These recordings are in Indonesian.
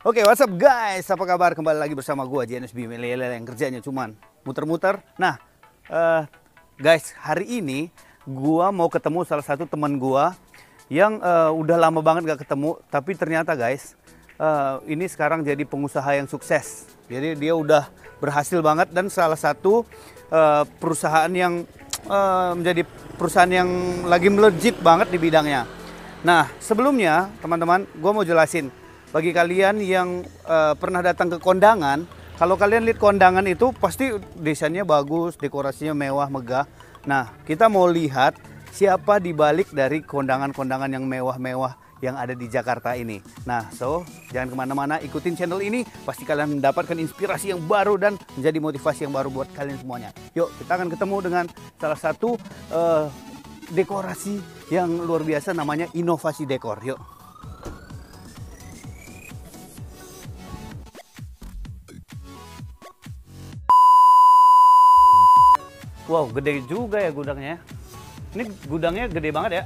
Oke, what's up guys? Apa kabar? Kembali lagi bersama gua JNSB Milenial yang kerjanya cuman muter-muter. Nah, guys, hari ini gua mau ketemu salah satu teman gua yang udah lama banget gak ketemu, tapi ternyata guys, ini sekarang jadi pengusaha yang sukses. Jadi dia udah berhasil banget dan salah satu perusahaan yang menjadi perusahaan yang lagi melejit banget di bidangnya. Nah, sebelumnya teman-teman, gua mau jelasin bagi kalian yang pernah datang ke kondangan, kalau kalian lihat kondangan itu pasti desainnya bagus, dekorasinya mewah, megah. Nah, kita mau lihat siapa di balik dari kondangan-kondangan yang mewah-mewah yang ada di Jakarta ini. Nah, jangan kemana-mana, ikutin channel ini, pasti kalian mendapatkan inspirasi yang baru dan menjadi motivasi yang baru buat kalian semuanya. Yuk, kita akan ketemu dengan salah satu dekorasi yang luar biasa, namanya Inovasi Dekor. Yuk. Wow, gede juga ya gudangnya. Ini gudangnya gede banget ya.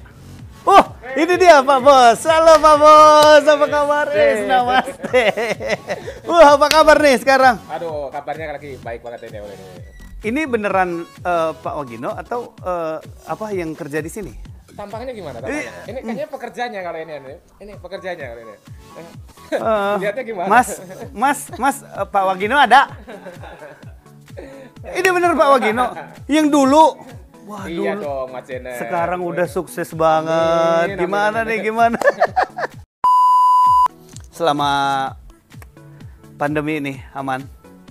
Oh, ini dia Pak Bos. Halo Pak Bos, apa kabar? Namaste. Wah, apa kabar nih sekarang? Aduh, kabarnya lagi baik banget ini. Ini beneran Pak Wagino atau apa yang kerja di sini? Tampangnya gimana? Tampangnya? Ini kayaknya pekerjanya kalau ini. Ini pekerjanya kalau ini. Lihatnya gimana? Mas, Pak Wagino ada? Ini bener Pak Wagino yang dulu. Wah, iya dulu. dong, Mas Jene. Sekarang udah sukses banget. Amin, gimana amin. nih, gimana? Selama pandemi ini aman?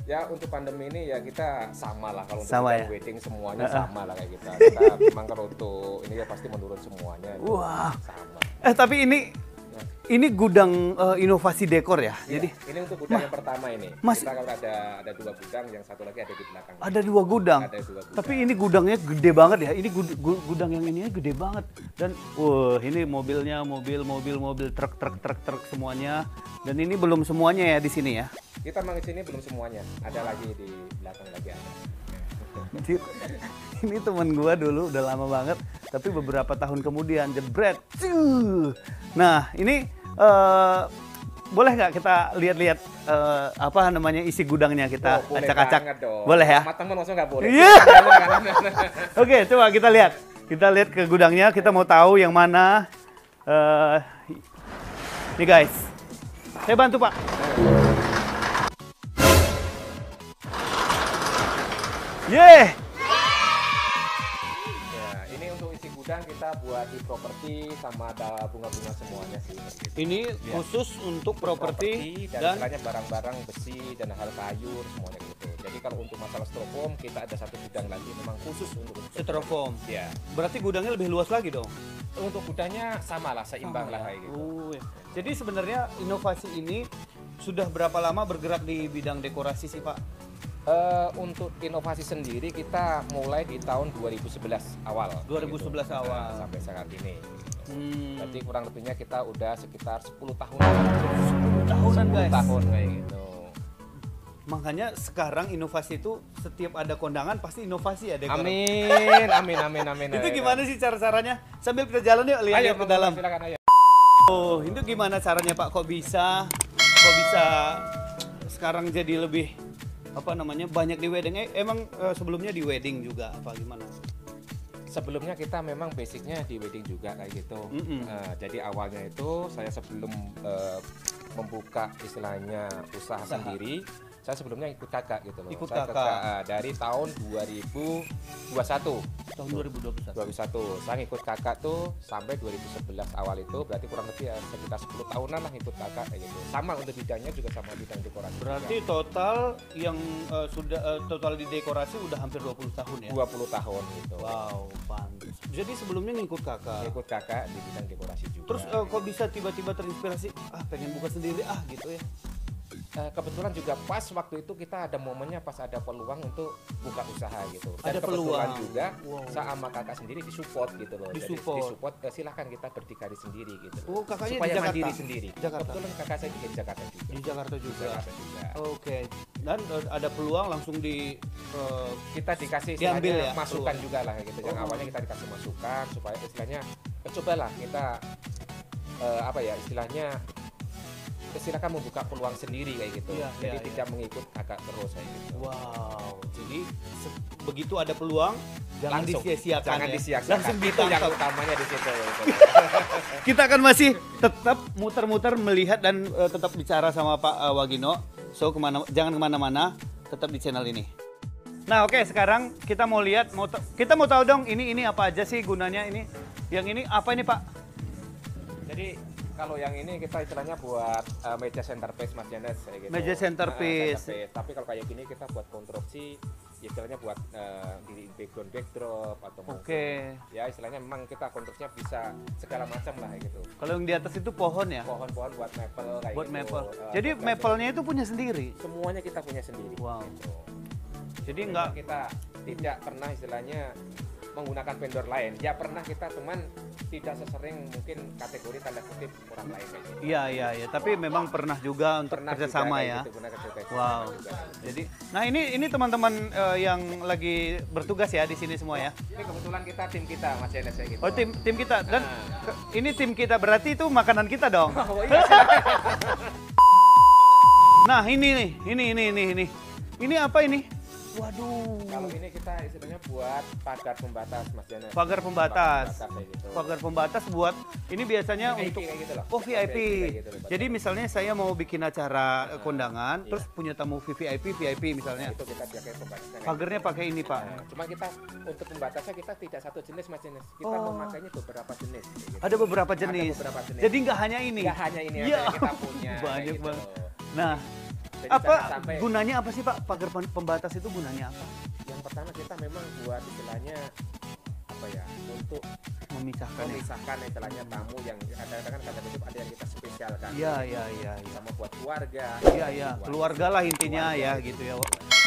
Ya, untuk pandemi ini ya kita sama lah, kalau untuk Sama ya? wedding semuanya sama lah kayak kita. Kita memang kalau untuk ini ya pasti menurun semuanya. Wah. Sama. Tapi ini gudang inovasi dekor ya? Iya, Jadi ini untuk gudang yang pertama ini. Mas- Kita kalau ada 2 gudang, yang satu lagi ada di belakang. ada 2 gudang. Ada 2 gudang. Tapi ini gudangnya gede banget ya. Ini gudang yang ini gede banget. Dan ini mobilnya, mobil, truk semuanya. Dan ini belum semuanya ya di sini ya. Kita memang di sini belum semuanya. Ada lagi di belakang lagi ada. Anjir. Ini teman gua dulu udah lama banget, tapi beberapa tahun kemudian jebret. Nah, ini boleh nggak kita lihat-lihat apa namanya isi gudangnya, kita Boleh acak-acak? banget dong. Boleh ya? Sama teman maksudnya nggak boleh. Iya. Oke, coba kita lihat. Kita lihat ke gudangnya, kita mau tahu yang mana. Nih guys, saya bantu Pak. Yeay! Ya, ini untuk isi gudang kita buat di properti sama ada bunga-bunga semuanya sih. Ini Ya. khusus untuk properti dan istilahnya barang-barang besi dan hal kayu semuanya gitu. Jadi kalau untuk masalah styrofoam kita ada satu gudang lagi memang khusus untuk styrofoam. Ya. Berarti gudangnya lebih luas lagi dong? Untuk gudangnya sama lah, seimbang lah kayak gitu. Ya. Jadi sebenarnya inovasi ini sudah berapa lama bergerak di bidang dekorasi sih Pak? Untuk inovasi sendiri kita mulai di tahun 2011 awal. 2011 awal. Sampai saat ini. Berarti Hmm. kurang lebihnya kita udah sekitar 10 tahun. 10 tahunan 10 guys. tahun kayak gitu. Makanya sekarang inovasi itu setiap ada kondangan pasti inovasi ya dekorasi. Amin. Itu gimana sih cara-caranya? Sambil kita jalan yuk, lihat ke dalam. Silakan ayo. Oh, itu gimana caranya Pak? Kok bisa sekarang jadi lebih apa namanya, banyak di wedding? Emang sebelumnya di wedding juga apa gimana? Sebelumnya kita memang basicnya di wedding juga kayak gitu. Jadi awalnya itu saya sebelum membuka istilahnya usaha sendiri, saya sebelumnya ikut kakak gitu loh. Ikut Saya kakak. dari tahun 2021. Tahun 2021. 2021. Saya ikut kakak tuh sampai 2011 awal itu, berarti kurang lebih ya sekitar 10 tahunan lah ikut kakak kayak gitu. Sama untuk bidangnya juga sama bidang dekorasi. Berarti total yang total di dekorasi udah hampir 20 tahun ya? 20 tahun gitu. Wow, pantas. Jadi sebelumnya ngikut kakak. Ikut kakak di bidang dekorasi juga. Terus kok bisa tiba-tiba terinspirasi, pengen buka sendiri gitu ya? Kebetulan juga pas waktu itu kita ada momennya pas ada peluang untuk buka usaha gitu. Dan Ada kebetulan peluang. juga Wow. sama kakak sendiri disupport gitu loh. Disupport. Jadi disupport, silahkan kita berdikari sendiri gitu. Oh, kakaknya supaya di Jakarta? mandiri sendiri. Jakarta. Kebetulan kakak saya juga di Jakarta juga. Di Jakarta juga. Jakarta juga. Oke. Dan ada peluang langsung Kita dikasih diambil istilahnya ya, masukan peluang. juga lah gitu. Yang Oh. awalnya kita dikasih masukan supaya istilahnya cobalah kita apa ya istilahnya silakan membuka peluang sendiri kayak gitu. Iya, Jadi iya, tidak mengikut kakak terus kayak gitu. Wow, jadi begitu ada peluang jangan Langsung, disia-siakan jangan ya. disia-siakan. Langsung Itu yang ditangkap. utamanya di situ. Kita akan masih tetap muter-muter melihat dan tetap bicara sama Pak Wagino. So jangan kemana-mana, tetap di channel ini. Nah oke, sekarang kita mau lihat, kita mau tahu dong ini apa aja sih gunanya ini. Yang ini apa ini Pak? Jadi kalau yang ini kita istilahnya buat meja centerpiece Mas Janes kayak gitu. Meja centerpiece. Tapi kalau kayak gini kita buat konstruksi istilahnya buat di backdrop atau mungkin ya istilahnya memang kita konstruksinya bisa segala macam lah kayak gitu. Kalau yang di atas itu pohon ya? Pohon-pohon buat maple kayak Buat gitu. maple. Jadi maple-nya itu punya sendiri. Semuanya kita punya sendiri. Wow. Gitu. Jadi Memang enggak kita tidak pernah istilahnya menggunakan vendor lain. Ya pernah kita cuman tidak sesering mungkin kategori tanda kutip orang lain kayak gitu. Iya, tapi memang pernah juga untuk Pernah kerjasama juga ya. kayak gitu, pernah kerjasama Wow. juga. Jadi, nah ini teman-teman yang lagi bertugas ya di sini semua ya. Ini kebetulan kita tim kita Mas Enes kayak gitu. Oh tim kita dan ini tim kita berarti itu makanan kita dong. Oh iya. Nah ini nih, ini. Ini apa ini? Waduh. Kalau ini kita istilahnya buat pagar pembatas Mas Janes. Pagar pembatas. Kayak gitu. Pagar pembatas buat ini biasanya VIP untuk kayak gitu loh. oh VIP. kayak gitu loh. Jadi misalnya saya mau bikin acara kondangan, terus punya tamu VIP misalnya. Itu kita pakai pembatasnya. kayak Pagarnya pakai ini Pak. gitu. Cuma kita untuk pembatasnya kita tidak satu jenis Mas Janes. Kita memakainya beberapa jenis. kayak gitu. Ada beberapa jenis. beberapa jenis. Jadi nggak hanya ini. Nggak hanya ini Ya, aja yang kita punya. kayak banyak gitu banget. loh. Nah, Jadi apa jangan sampai- gunanya apa sih Pak? Pagar pembatas itu gunanya apa? Yang pertama kita memang buat istilahnya apa ya untuk Memisahkan ya. memisahkan istilahnya tamu yang kadang-kadang kan kata kutip ada yang kita spesialkan. Iya. Sama buat keluarga. Iya, keluarga lah intinya ya gitu ya.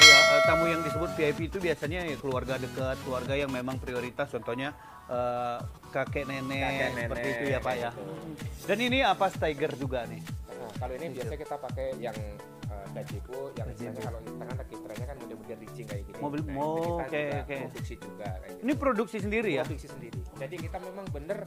Ya, tamu yang disebut VIP itu biasanya ya keluarga dekat, keluarga yang memang prioritas, contohnya kakek nenek seperti itu ya Pak ya. gitu. Dan ini apa Steiger juga nih? Nah, kalau ini biasanya kita pakai yang Dajiku, yang istilahnya kalau di tangan kitranya kan model-model rigging kayak gini. Mobil, Nah, oh, itu kita oke, juga oke. produksi juga kayak gitu. Ini produksi sendiri ya? Produksi sendiri. Jadi kita memang bener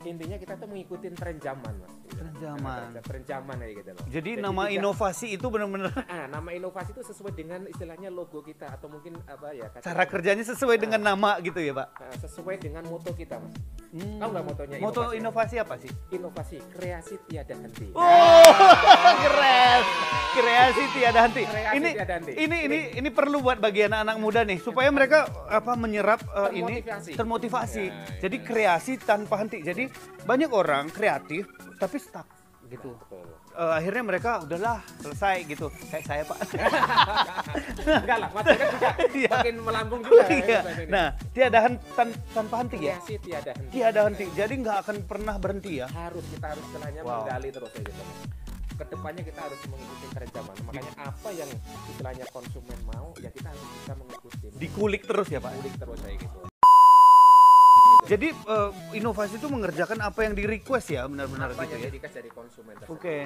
intinya kita tuh mengikuti tren zaman Mas. Tren zaman. Tren zaman kayak gitu loh. Jadi nama inovasi itu benar-benar Nama inovasi itu sesuai dengan istilahnya logo kita atau mungkin apa ya? cara kerjanya sesuai dengan nama gitu ya Pak? Sesuai dengan moto kita Mas. Tahu nggak motonya? Moto inovasi apa sih? Inovasi kreasi tiada henti. Oh, keren. Kreasi tiada henti. Kreasi Ini tiada henti. ini perlu buat bagi anak-anak muda nih supaya mereka menyerap ini Termotivasi. termotivasi. Ya, Jadi kreasi tanpa henti. Jadi banyak orang kreatif tapi stuck gitu. Betul. Akhirnya mereka udahlah selesai gitu. Kayak saya Pak. Enggak lah, maksudnya juga Iya. makin melambung juga. Iya. Nah, tiada tanpa henti ya. kreasi tiada henti. Tiada henti. Jadi nggak akan pernah berhenti ya. Kita harus istilahnya Wow. menggali terus ya gitu. Kedepannya kita harus mengikuti tren zaman. Makanya apa yang istilahnya konsumen mau, ya kita harus bisa mengikuti. Dikulik terus ya Pak. Kulik terus kayak gitu. Jadi inovasi itu mengerjakan apa yang di request ya benar-benar Apa gitu yang ya. jadi dari konsumen tersebut. Oke.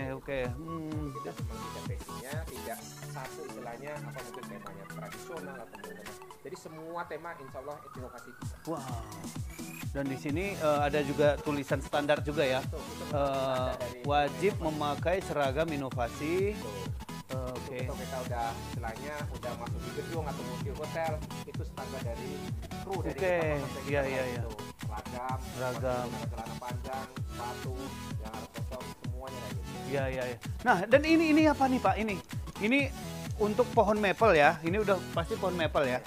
Kita memang tidak basicnya, tidak satu istilahnya apa mungkin temanya tradisional atau mungkin jadi semua tema insya Allah inovasi bisa. Wow. Dan di sini ada juga tulisan standar juga ya. Wajib memakai seragam inovasi. Oke. Kalau kita udah istilahnya udah masuk di gedung atau di hotel itu standar dari kru dari Oke. kita Iya. itu. Seragam, celana panjang, sepatu, yang harus kosong semuanya kayak gitu. Iya. Nah, dan ini apa nih Pak? Ini untuk pohon maple ya. Ini udah pasti pohon maple ya.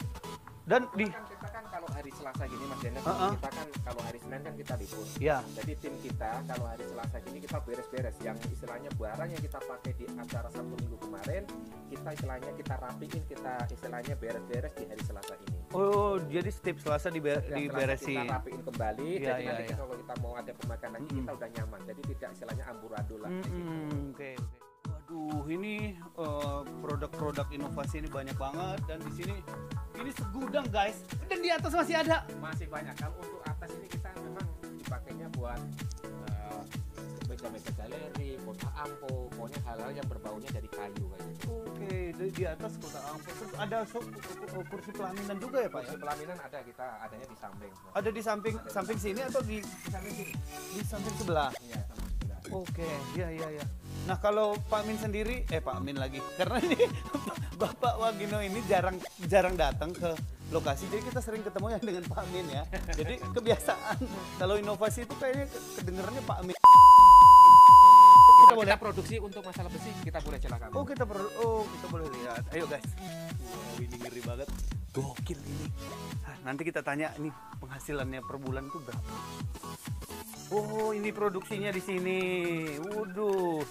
Dan Kita kan kalau hari Selasa gini Mas Janes, kita kan kalau hari Senin kan kita libur. ya. Jadi tim kita kalau hari Selasa gini kita beres-beres yang istilahnya barang yang kita pakai di acara Sabtu Minggu kemarin, kita istilahnya kita rapiin, kita istilahnya beres-beres di hari Selasa ini. Oh, jadi setiap Selasa Setiap Selasa diberesin. kita rapiin kembali, Iya, jadi nanti iya. kalau kita mau ada pemakan lagi kita udah nyaman. Jadi tidak istilahnya amburadul lah. kayak gitu. Oke. Waduh, ini produk-produk inovasi ini banyak banget dan di sini ini segudang guys. Dan di atas masih ada. Masih banyak. Kalau untuk atas ini kita memang dipakainya buat meja-meja galeri, kota ampo, pokoknya hal-hal yang berbaunya dari kayu kayak gitu. Oke, di atas kota Ampel. Terus ada kursi pelaminan juga ya Pak ya? Kursi pelaminan ada, kita adanya di samping. Ada di samping sini atau di Di samping sini. samping sebelah? Iya, samping sebelah. Oke, iya. Nah kalau Pak Min sendiri, Pak Min lagi, karena ini Bapak Wagino ini jarang datang ke lokasi, jadi kita sering ketemu yang dengan Pak Min ya. Jadi kebiasaan kalau inovasi itu kayaknya kedengarannya Pak Min. Kita produksi untuk masalah besi, kita boleh silakan. Kita boleh lihat. Ayo guys. Wow, ini ngeri banget. Gokil ini. Nanti kita tanya nih penghasilannya per bulan tuh berapa. Oh, ini produksinya di sini. Waduh.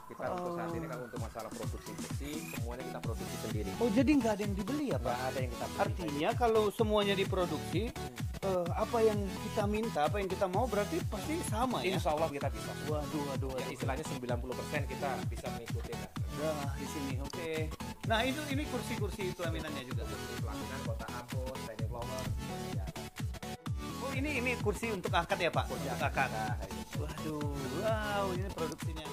Kita untuk saat ini kalau untuk masalah produksi besi, semuanya kita produksi sendiri. Oh, jadi nggak ada yang dibeli ya, Pak? Nggak ada yang kita beli. Artinya kalau semuanya diproduksi, apa yang kita minta, apa yang kita mau berarti pasti sama ya? Insya Allah kita bisa. Waduh. Ya, istilahnya 90% kita bisa mengikuti. Nah, di sini, oke. Nah, ini kursi-kursi pelaminannya juga. Kursi pelaminan, kotak ampun, standing flower. Ya. Oh, ini kursi untuk akad ya, Pak? Kursi untuk akad. Nah, Wow, ini produksinya.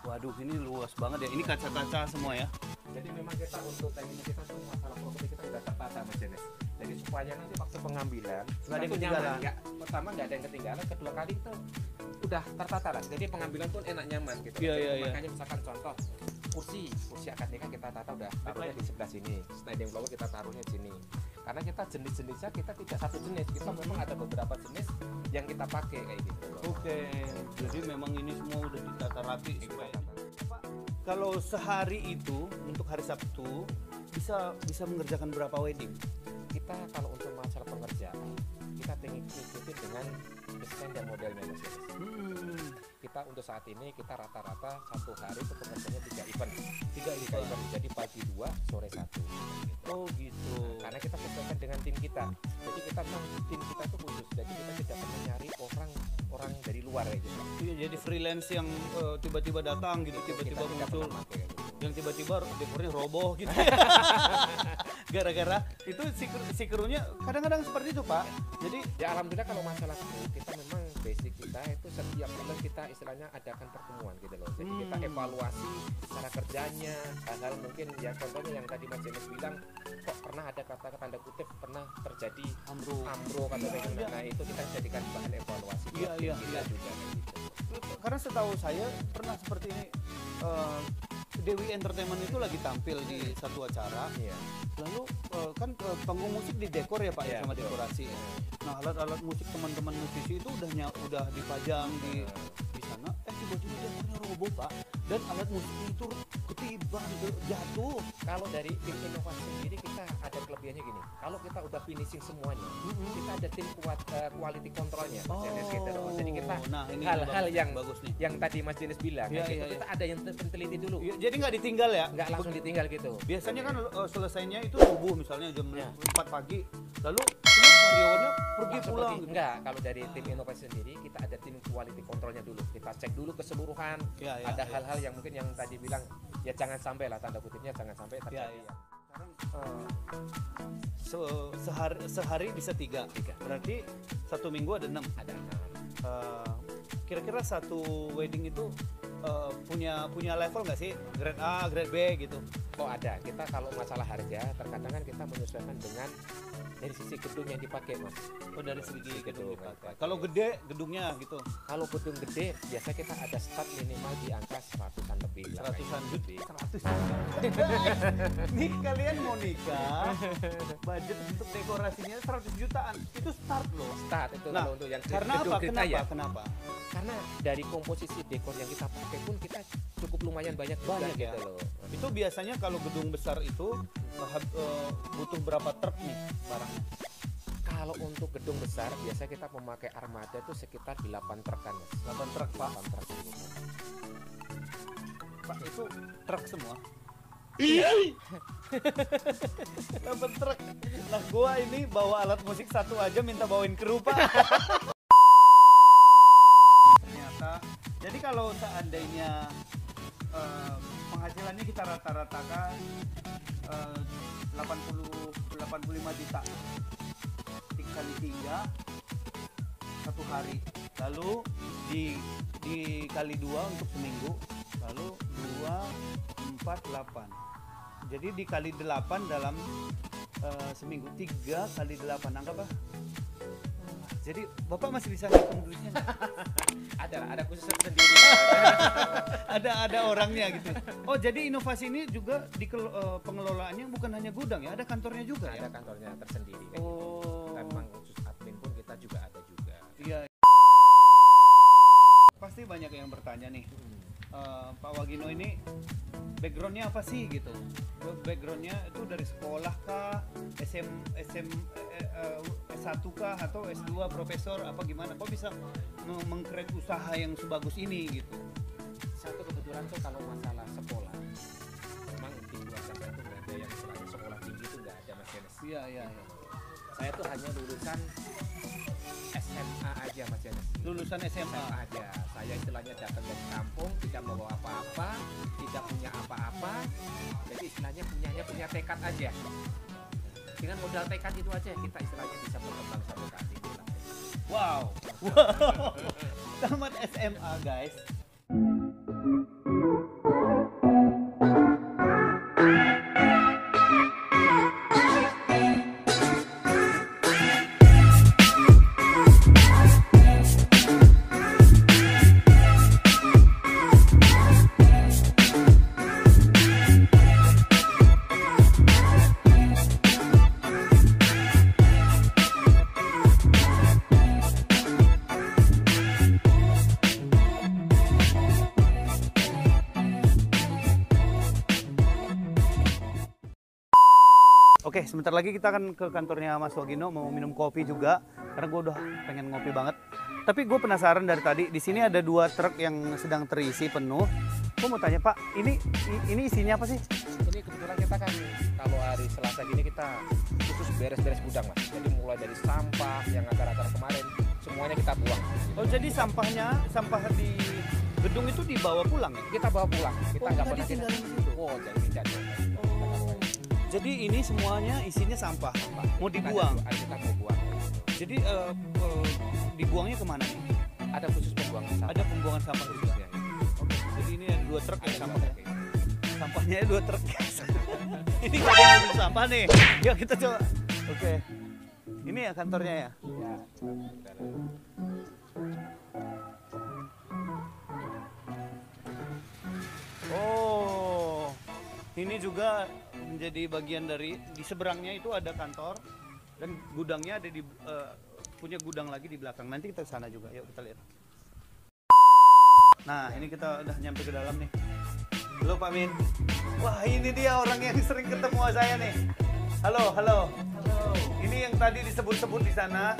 Waduh, ini luas banget ya. Ini kaca-kaca semua ya. Jadi memang kita untuk teknik kita tuh masalah properti kita udah tertata Mas Jenis. Jadi supaya nanti waktu pengambilan nggak ada yang ketinggalan. Pertama nggak ada yang ketinggalan, kedua kali itu udah tertata lah. Jadi pengambilan pun enak nyaman gitu. Iya. Makanya misalkan contoh kursi akad nikah kita tata udah taruhnya di sebelah sini, standing flower kita taruhnya di sini. Karena kita jenis-jenisnya kita tidak satu jenis, kita memang ada beberapa jenis yang kita pakai kayak gitu. Oke, jadi memang ini semua udah ditata rapi supaya. Pak, kalau sehari itu untuk hari Sabtu bisa mengerjakan berapa wedding? Kita kalau untuk masalah pengerjaan kita ikuti dengan desain dan modelnya Mas. Kita untuk saat ini kita rata-rata satu hari itu pengerjaannya 3 event. Jadi pagi 2, sore 1. Gitu. Oh gitu. Karena kita sesuaikan dengan tim kita. Jadi kita memang tim kita itu khusus. Jadi kita tidak pernah nyari orang dari luar kayak gitu. Iya, jadi freelance yang tiba-tiba datang gitu, tiba-tiba muncul. Yang tiba-tiba dekornya roboh gitu. Gara-gara itu si krunya kadang-kadang seperti itu, Pak. Jadi ya alhamdulillah kalau masalah kru kita memang basic kita itu setiap bulan kita istilahnya adakan pertemuan gitu loh. Jadi kita evaluasi cara kerjanya, hal-hal mungkin ya contohnya yang tadi Mas Jenis bilang kok pernah ada kata tanda kutip pernah terjadi ambruk atau bagaimana. Nah itu kita jadikan bahan evaluasi. Iya. Kita juga gitu. Karena setahu saya pernah seperti ini. Dewi Entertainment itu lagi tampil di satu acara. Iya. Lalu kan panggung musik didekor ya Pak ya sama dekorasi. Nah alat-alat musik teman-teman musisi itu udah dipajang di sana. Tiba-tiba dekornya roboh Pak. Dan alat musiknya itu ketiban jatuh. Kalau dari tim inovasi sendiri kita ada kelebihannya gini. Kalau kita udah finishing semuanya, kita ada tim quality controlnya. Jadi kita hal-hal yang bagus nih. Yang tadi Mas Jenis bilang, kita ada yang teliti dulu. Jadi nggak ditinggal ya? Nggak langsung ditinggal gitu. Biasanya kan selesainya itu subuh misalnya jam 4 pagi. Lalu semua karyawannya pergi pulang. Gitu. Enggak, kalau dari tim inovasi sendiri kita ada tim quality controlnya dulu. Kita cek dulu keseluruhan. Ada hal-hal yang mungkin yang tadi bilang ya jangan sampai lah tanda kutipnya jangan sampai terjadi. Sekarang sehari bisa 3. Berarti satu minggu ada 6. Ada 6. Kira-kira satu wedding itu punya level nggak sih? Grade A, grade B gitu? Oh ada. Kita kalau masalah harga terkadang kan kita menyesuaikan dengan dari sisi gedung yang dipakai Mas. Oh dari segi gedung dipakai. Kalau gede gedungnya gitu? Kalau gedung gede biasa kita ada start minimal di angka 100-an lebih. 100-an lebih. 100. Nih kalian mau nikah, budget untuk dekorasinya 100 jutaan. Itu start loh. Start itu kalau untuk yang karena gedung apa? Kenapa? Karena dari komposisi dekor yang kita pakai pun kita cukup lumayan banyak ya. gitu loh. Itu biasanya kalau gedung besar itu butuh berapa truk nih barangnya? Kalau untuk gedung besar biasa kita memakai armada itu sekitar 8 truk kan Mas. 8 truk Pak. 8 truk. Pak itu truk semua. Iya. 8 truk. Nah gua ini bawa alat musik satu aja minta bawain kru Pak. Ternyata. Jadi kalau seandainya penghasilannya kita rata-ratakan 85 juta kali 3 satu hari, lalu dikali 2 untuk seminggu, lalu 2, 4, 8, jadi dikali 8 dalam seminggu. 3 kali 8 angka apa? Jadi Bapak masih bisa ngitung duitnya nggak? Ada khusus sendiri. Ada orangnya gitu. Oh, jadi inovasi ini juga di pengelolaannya bukan hanya gudang ya, ada kantornya juga ya? Ada kantornya tersendiri. Kayak Oh. gitu. Dan memang khusus admin pun kita juga ada juga. Iya. Pasti banyak yang bertanya nih, Pak Wagino ini backgroundnya apa sih gitu? Backgroundnya itu dari sekolah kah, S1 kah, atau S2 profesor apa gimana? Kok bisa mengkreat usaha yang sebagus ini gitu? Satu kebetulan tuh kalau masalah sekolah, memang di keluarga saya tuh nggak ada yang selain sekolah tinggi tuh nggak ada Mas Janes. Iya. Saya tuh hanya lulusan SMA aja Mas Janes. Lulusan SMA. Aja. Saya istilahnya datang dari kampung, tidak membawa apa-apa, tidak punya apa-apa. Jadi istilahnya punya tekad aja. Dengan modal tekad itu aja kita istilahnya bisa berkembang sampai saat ini lah. Wow. Tamat SMA guys. Oke, sebentar lagi kita akan ke kantornya Mas Wagino mau minum kopi juga karena gue udah pengen ngopi banget. Tapi gue penasaran dari tadi, di sini ada 2 truk yang sedang terisi penuh. Gue mau tanya Pak, ini isinya apa sih? Ini kebetulan kita kan kalau hari Selasa gini kita khusus beres-beres gudang Mas. Jadi mulai dari sampah yang akar-akar kemarin semuanya kita buang. Oh, jadi sampah di gedung itu dibawa pulang ya? Kita bawa pulang. Kita nggak pernah tinggalin di situ. Oh, jadi tidak. Jadi ini semuanya isinya sampah, mau dibuang. Kita mau buang. Jadi dibuangnya kemana nih? Ada khusus pembuangan sampah. Ada pembuangan sampah juga. Ya. Oke. Jadi ini ada 2 truk ya Ada sampahnya. dua, Sampahnya 2 truk. Ini nggak ada yang ambil sampah nih. Yuk kita coba. Oke. Ini ya kantornya ya. Ya. Oh. Ini juga menjadi bagian dari di seberangnya itu ada kantor dan gudangnya ada di punya gudang lagi di belakang. Nanti kita ke sana juga. Yuk kita lihat. Nah, ini kita udah nyampe ke dalam nih. Halo Pak Min. Wah, ini dia orang yang sering ketemu saya nih. Halo. Ini yang tadi disebut-sebut di sana.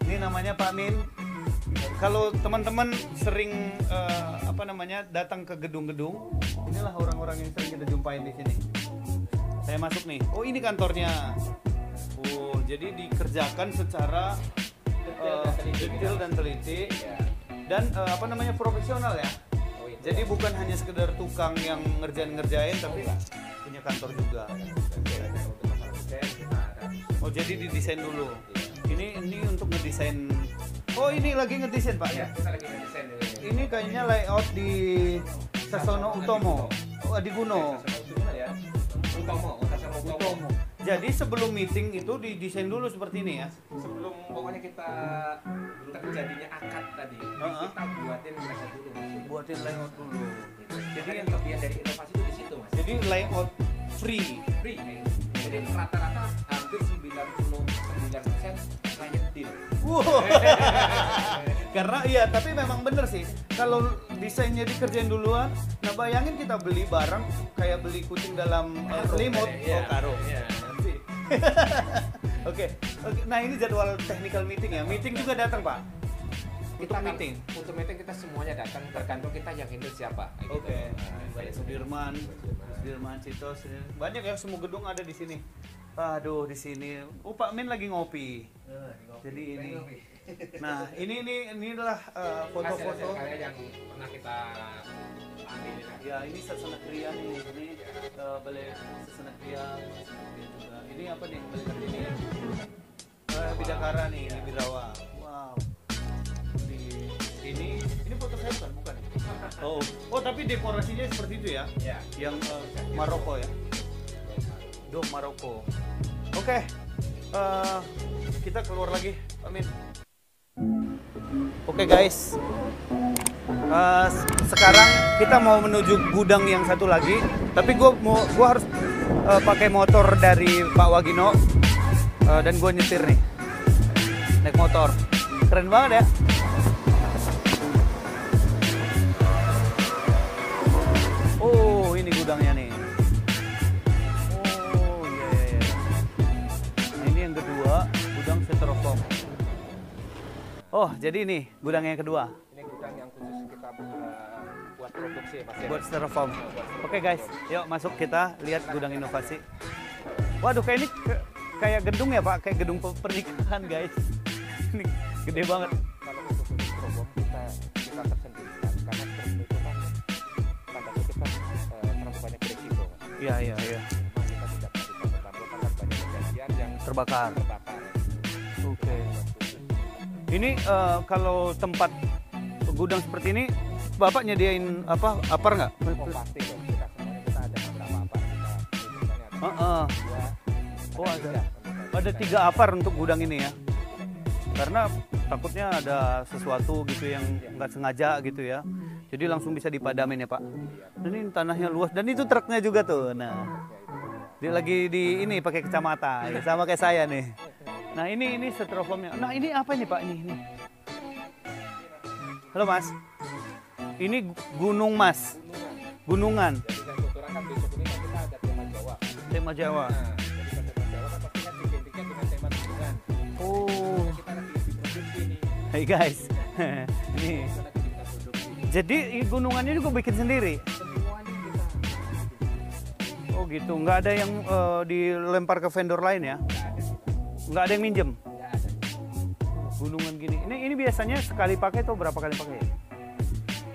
Ini namanya Pak Min. Kalau teman-teman sering datang ke gedung-gedung, inilah orang-orang yang sering kita jumpain di sini. Saya masuk nih. Oh, ini kantornya. Oh, jadi dikerjakan secara detail dan teliti. Dan profesional ya. Jadi bukan hanya sekedar tukang yang ngerjain tapi punya kantor juga. Oh, jadi didesain dulu. Ini untuk ngedesain. Oh, ini lagi ngedesain Pak ya? Kita lagi ngedesain Ini kayaknya layout di Sasono Utomo. Oh, di Guno. Utomo. Jadi sebelum meeting itu didesain dulu seperti ini ya? Sebelum pokoknya kita terjadinya akad tadi, kita buatin layout dulu. Buatin layout dulu. Jadi yang kelebihan dari inovasi itu di situ Mas. Jadi layout free. Jadi rata-rata hampir 99% client deal. Wow. Karena iya, tapi memang bener sih. Kalau desainnya dikerjain duluan, nah bayangin kita beli barang kayak beli kucing dalam selimut. Karung. Oke. Nah ini jadwal technical meeting ya. Meeting juga datang Pak. Untuk meeting kita semuanya datang, tergantung kita yang handle siapa. Oke. Sudirman, Citos, banyak ya, semua gedung ada di sini. Aduh, di sini. Oh, Pak Min lagi ngopi. Jadi ini. Nah, inilah foto-foto yang pernah kita ambil. Ya, ini Sasana Kriya nih. Ini balai Sasana Kriya juga. Ini apa nih? Balai ini. Bidakara nih, ini Birawa. Wow. Ini foto saya bukan? Oh, tapi dekorasinya seperti itu ya? Ya. Yang Maroko ya? Dom Maroko. Oke. Kita keluar lagi, Pak Min. Oke guys, sekarang kita mau menuju gudang yang satu lagi. Tapi gue harus pakai motor dari Pak Wagino dan gue nyetir nih, naik motor. Keren banget ya. Oh, ini gudangnya nih. Oh, iya. Nah, ini yang kedua, gudang styrofoam. Oh, jadi ini gudang yang kedua. Ini gudang yang khusus kita buat produksi ya, Mas. Buat styrofoam. Oke guys, yuk masuk kita lihat gudang inovasi. Waduh, kayak ini kayak gedung ya Pak, kayak gedung pernikahan guys. Ini gede banget. Kalau untuk styrofoam kita tersendirikan karena styrofoam itu kan tanda kutip kan terlalu banyak berisiko. Iya. Memang kita tidak bisa bertambah karena banyak kejadian yang Terbakar. terbakar. Oke. Ini kalau tempat gudang seperti ini, Bapak nyediain apar nggak? Oh pasti dong, kita semuanya kita ada beberapa apar. Kita misalnya ada dua, Oh tiga. ada 3 apar untuk gudang ini ya. Karena takutnya ada sesuatu gitu yang nggak sengaja gitu ya. Jadi langsung bisa dipadamin ya Pak. Dan ini tanahnya luas dan itu truknya juga tuh. Nah, dia lagi di ini pakai kacamata, ya, sama kayak saya nih. Nah ini styrofoamnya. Nah ini apa ini Pak? Ini. Halo Mas. Ini Gunung Mas. Gunungan. Jadi kan kebetulan kan besok ini kan kita ada tema Jawa. Tema Jawa. Nah, jadi kan tema Jawa kan pasti kan identiknya dengan tema gunungan. Oh. Kita lagi diproduksi ini. Hey guys. Nih. Kita lagi kita produksi. Jadi gunungannya juga bikin sendiri. Semuanya kita. Oh gitu. Nggak ada yang dilempar ke vendor lain ya? Nggak ada yang minjem. Nggak ada. Gunungan gini. Ini biasanya sekali pakai atau berapa kali pakai?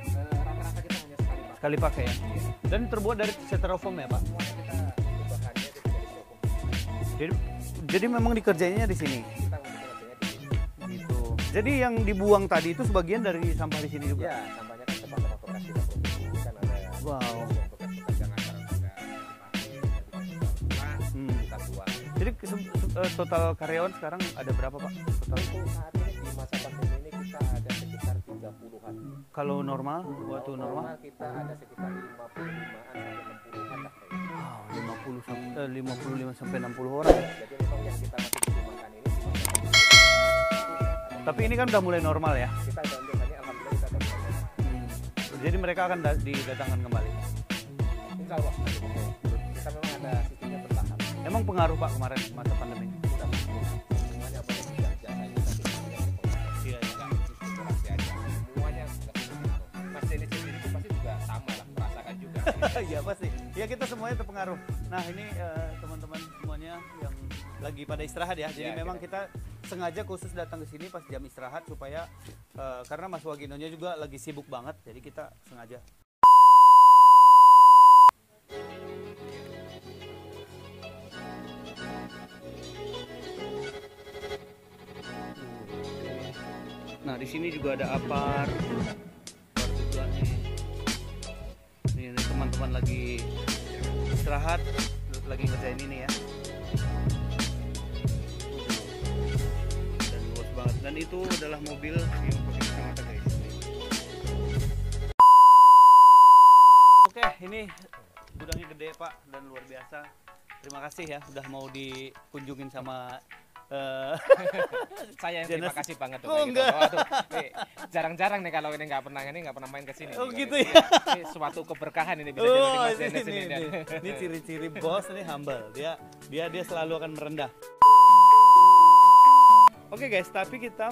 Rata-rata kita hanya sekali Pak. Sekali pakai ya. Dan terbuat dari styrofoam ya Pak. Semuanya kita bahannya itu dari styrofoam. Jadi memang dikerjainnya di sini. Kita untuk kerjanya di sini. Gitu. Jadi yang dibuang tadi itu sebagian dari sampah di sini juga. Ya, sampahnya kan tempat-tempat bekas kita produksi kan ada. Wow. Yang bekas-bekas yang antara ada kita buang. Jadi total karyawan sekarang ada berapa Pak? Total. Untuk saat ini di masa pandemi ini kita ada sekitar 30-an. Kalau normal, waktu normal? Kita ada sekitar 55-an sampai 60-an lah kayaknya. Wow, 55 sampai 60 orang. Jadi memang yang kita masih gunakan ini di masa pandemi. Tapi ini kan udah mulai normal ya. Kita ada biasanya alhamdulillah kita ada mulai normal. Jadi mereka akan didatangkan kembali. Insya Allah. Kita memang ada sistemnya bertahap. Emang pengaruh Pak kemarin masa pandemi? Sudah semuanya boleh tidak jasa ini tapi semuanya Iya, iya. nggak khusus dekorasi aja. Semuanya nggak khusus. Mas Dennis sendiri itu pasti juga sama lah merasakan juga. Iya pasti. Ya kita semuanya terpengaruh. Nah ini teman-teman semuanya yang lagi pada istirahat ya. Jadi Ya, memang kita sengaja khusus datang ke sini pas jam istirahat supaya karena Mas Waginonya juga lagi sibuk banget. Jadi kita sengaja. Nah di sini juga ada apar juga nih. Ini teman-teman lagi istirahat, lagi ngerjain ini ya. Dan luas banget. Dan itu adalah mobil yang pakai kacamata guys. Oke, ini gudangnya gede Pak dan luar biasa. Terima kasih ya udah mau dikunjungin sama Saya yang terima kasih banget tuh. Oh, kayak gitu. enggak. Waduh, jarang-jarang nih kalau ini nggak pernah main ke sini. Oh, nih. gitu Ini- ya. Ini suatu keberkahan ini bisa jadi Mas Dennis ini. ini ciri-ciri bos ini humble. Dia selalu akan merendah. Oke guys, tapi kita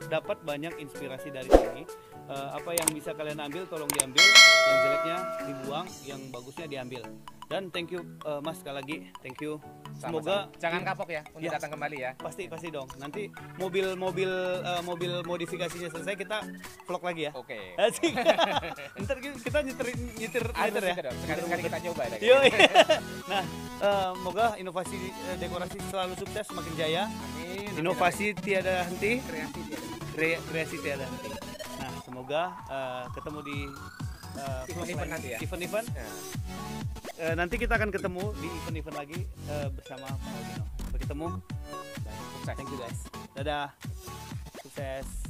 dapat banyak inspirasi dari sini. Apa yang bisa kalian ambil tolong diambil, yang jeleknya dibuang, yang bagusnya diambil. Dan thank you Mas sekali lagi, thank you. Semoga Sama-sama. Jangan kapok ya untuk Ya. datang kembali ya. pasti dong. Nanti mobil modifikasinya selesai kita vlog lagi ya. Oke. Asik. Ntar kita nyetir Ayo ya. sekali-sekali kita coba deh. Yo, nah, moga inovasi dekorasi selalu sukses, semakin jaya. Amin. Inovasi tiada henti, kreatif ya. kreasi tiada henti. Nah, semoga ketemu di Event nanti ya. Event. Nah, Nanti kita akan ketemu di event lagi bersama Pak Wagino. Sampai ketemu. sukses. Thank you guys. Dadah. Sukses.